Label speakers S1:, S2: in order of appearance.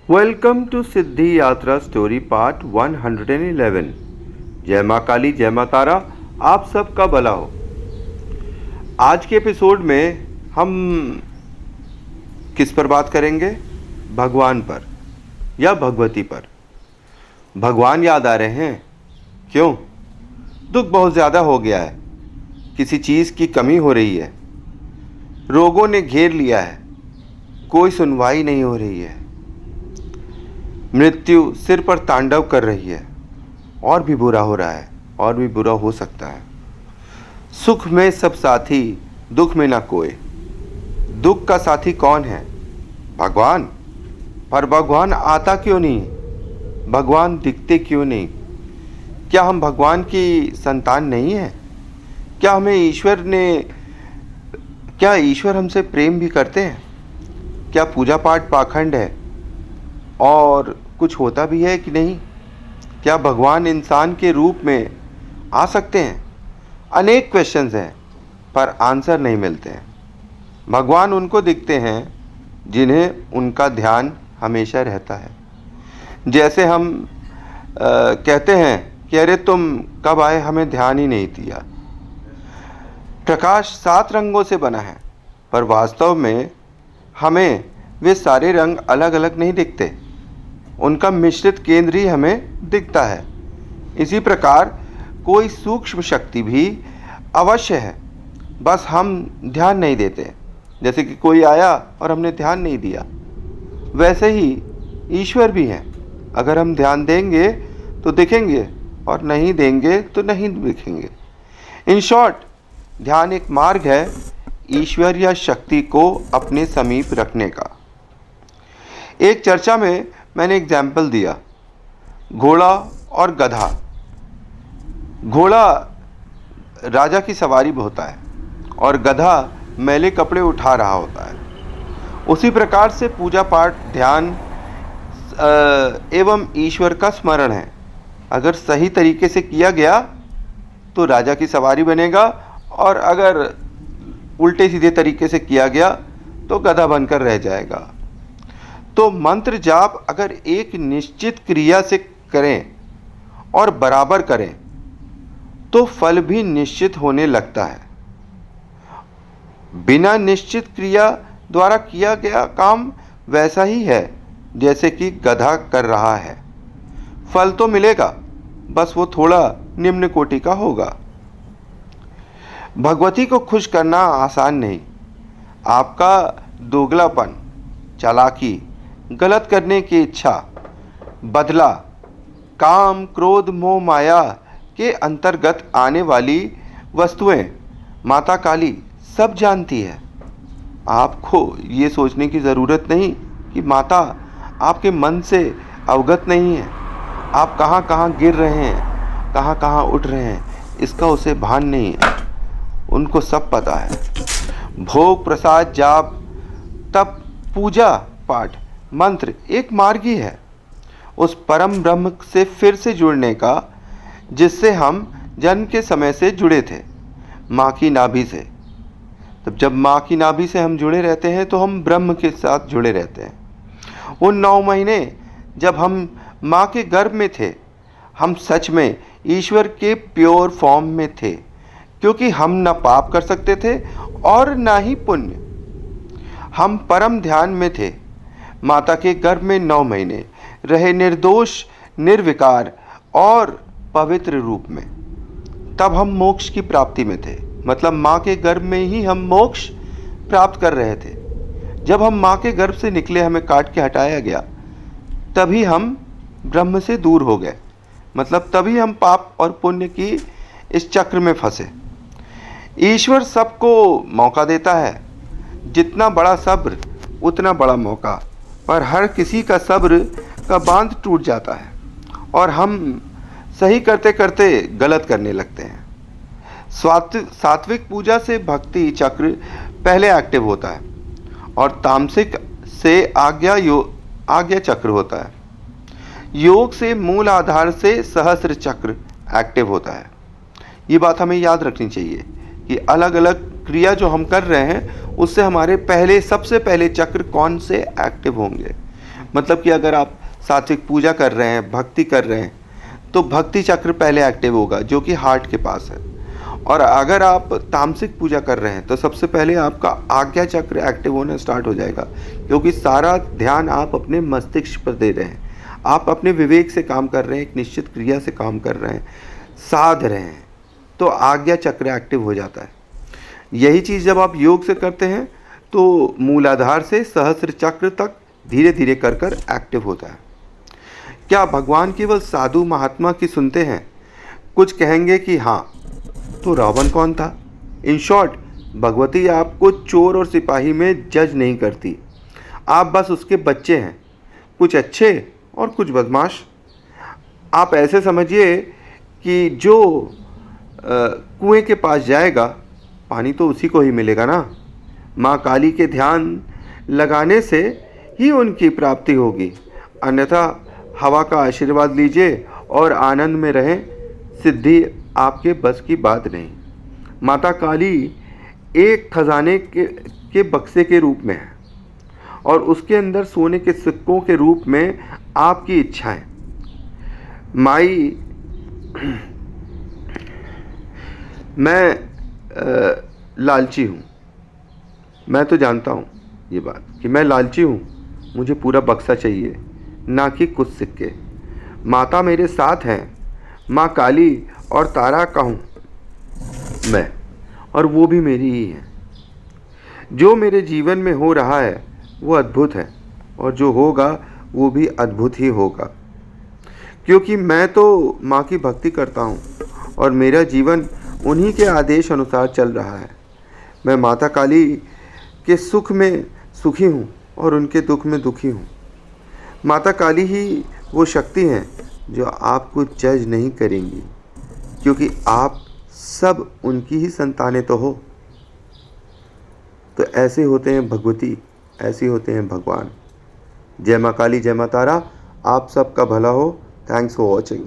S1: Welcome to सिद्धि यात्रा story part 111। जय माँ काली, जय माँ तारा, आप सबका भला हो। आज के एपिसोड में हम किस पर बात करेंगे? भगवान पर या भगवती पर। भगवान याद आ रहे हैं? क्यों? दुख बहुत ज़्यादा हो गया है, किसी चीज़ की कमी हो रही है, रोगों ने घेर लिया है, कोई सुनवाई नहीं हो रही है, मृत्यु सिर पर तांडव कर रही है, और भी बुरा हो रहा है, और भी बुरा हो सकता है। सुख में सब साथी, दुख में ना कोई। दुख का साथी कौन है? भगवान। पर भगवान आता क्यों नहीं? भगवान दिखते क्यों नहीं? क्या हम भगवान की संतान नहीं हैं? क्या ईश्वर हमसे प्रेम भी करते हैं? क्या पूजा पाठ पाखंड है और कुछ होता भी है कि नहीं? क्या भगवान इंसान के रूप में आ सकते हैं? अनेक क्वेश्चंस हैं, पर आंसर नहीं मिलते हैं। भगवान उनको दिखते हैं जिन्हें उनका ध्यान हमेशा रहता है। जैसे हम कहते हैं कि अरे तुम कब आए, हमें ध्यान ही नहीं दिया। प्रकाश 7 रंगों से बना है, पर वास्तव में हमें वे सारे रंग अलग अलग नहीं दिखते, उनका मिश्रित केंद्र ही हमें दिखता है। इसी प्रकार कोई सूक्ष्म शक्ति भी अवश्य है, बस हम ध्यान नहीं देते। जैसे कि कोई आया और हमने ध्यान नहीं दिया, वैसे ही ईश्वर भी हैं। अगर हम ध्यान देंगे तो दिखेंगे, और नहीं देंगे तो नहीं दिखेंगे। इन शॉर्ट, ध्यान एक मार्ग है ईश्वर या शक्ति को अपने समीप रखने का। एक चर्चा में मैंने एग्जाम्पल दिया, घोड़ा और गधा। घोड़ा राजा की सवारी में होता है और गधा मैले कपड़े उठा रहा होता है। उसी प्रकार से पूजा पाठ, ध्यान एवं ईश्वर का स्मरण है। अगर सही तरीके से किया गया तो राजा की सवारी बनेगा, और अगर उल्टे सीधे तरीके से किया गया तो गधा बनकर रह जाएगा। तो मंत्र जाप अगर एक निश्चित क्रिया से करें और बराबर करें तो फल भी निश्चित होने लगता है। बिना निश्चित क्रिया द्वारा किया गया काम वैसा ही है जैसे कि गधा कर रहा है। फल तो मिलेगा, बस वो थोड़ा निम्न कोटि का होगा। भगवती को खुश करना आसान नहीं। आपका दोगलापन, चालाकी, गलत करने की इच्छा, बदला, काम, क्रोध, मोह, माया के अंतर्गत आने वाली वस्तुएं माता काली सब जानती है। आपको ये सोचने की ज़रूरत नहीं कि माता आपके मन से अवगत नहीं है। आप कहाँ कहाँ गिर रहे हैं, कहाँ कहाँ उठ रहे हैं, इसका उसे भान नहीं है। उनको सब पता है। भोग, प्रसाद, जाप, तप, पूजा पाठ, मंत्र एक मार्ग ही है उस परम ब्रह्म से फिर से जुड़ने का, जिससे हम जन्म के समय से जुड़े थे, माँ की नाभि से। तब जब माँ की नाभि से हम जुड़े रहते हैं तो हम ब्रह्म के साथ जुड़े रहते हैं। उन 9 महीने जब हम माँ के गर्भ में थे, हम सच में ईश्वर के प्योर फॉर्म में थे, क्योंकि हम न पाप कर सकते थे और न ही पुण्य। हम परम ध्यान में थे। माता के गर्भ में 9 महीने रहे, निर्दोष, निर्विकार और पवित्र रूप में। तब हम मोक्ष की प्राप्ति में थे, मतलब माँ के गर्भ में ही हम मोक्ष प्राप्त कर रहे थे। जब हम माँ के गर्भ से निकले, हमें काट के हटाया गया, तभी हम ब्रह्म से दूर हो गए, मतलब तभी हम पाप और पुण्य की इस चक्र में फंसे। ईश्वर सबको मौका देता है, जितना बड़ा सब्र उतना बड़ा मौका, पर हर किसी का सब्र का बांध टूट जाता है और हम सही करते करते गलत करने लगते हैं। सात्विक पूजा से भक्ति चक्र पहले एक्टिव होता है और तामसिक से आज्ञा चक्र होता है। योग से मूल आधार से सहस्र चक्र एक्टिव होता है। ये बात हमें याद रखनी चाहिए कि अलग अलग क्रिया जो हम कर रहे हैं उससे हमारे सबसे पहले चक्र कौन से एक्टिव होंगे। मतलब कि अगर आप सात्विक पूजा कर रहे हैं, भक्ति कर रहे हैं, तो भक्ति चक्र पहले एक्टिव होगा जो कि हार्ट के पास है। और अगर आप तामसिक पूजा कर रहे हैं तो सबसे पहले आपका आज्ञा चक्र एक्टिव होना स्टार्ट हो जाएगा, क्योंकि सारा ध्यान आप अपने मस्तिष्क पर दे रहे हैं। आप अपने विवेक से काम कर रहे हैं, एक निश्चित क्रिया से काम कर रहे हैं, साध रहे हैं, तो आज्ञा चक्र एक्टिव हो जाता है। यही चीज़ जब आप योग से करते हैं तो मूलाधार से सहस्त्र चक्र तक धीरे धीरे कर कर एक्टिव होता है। क्या भगवान केवल साधु महात्मा की सुनते हैं? कुछ कहेंगे कि हाँ, तो रावण कौन था? इन शॉर्ट, भगवती आपको चोर और सिपाही में जज नहीं करती। आप बस उसके बच्चे हैं, कुछ अच्छे और कुछ बदमाश। आप ऐसे समझिए कि जो कुएं के पास जाएगा, पानी तो उसी को ही मिलेगा ना। माँ काली के ध्यान लगाने से ही उनकी प्राप्ति होगी, अन्यथा हवा का आशीर्वाद लीजिए और आनंद में रहें, सिद्धि आपके बस की बात नहीं। माता काली एक खजाने के बक्से के रूप में है और उसके अंदर सोने के सिक्कों के रूप में आपकी इच्छाएं। माई, मैं लालची हूँ, मैं तो जानता हूँ ये बात कि मैं लालची हूँ। मुझे पूरा बक्सा चाहिए, ना कि कुछ सिक्के। माता मेरे साथ हैं, माँ काली और तारा का हूँ मैं, और वो भी मेरी ही है। जो मेरे जीवन में हो रहा है वो अद्भुत है, और जो होगा वो भी अद्भुत ही होगा, क्योंकि मैं तो माँ की भक्ति करता हूँ और मेरा जीवन उन्हीं के आदेश अनुसार चल रहा है। मैं माता काली के सुख में सुखी हूँ और उनके दुख में दुखी हूँ। माता काली ही वो शक्ति हैं जो आपको जज नहीं करेंगी, क्योंकि आप सब उनकी ही संतानें तो हो। तो ऐसे होते हैं भगवती, ऐसे होते हैं भगवान। जय माँ काली, जय माँ तारा। आप सबका भला हो। Thanks for watching.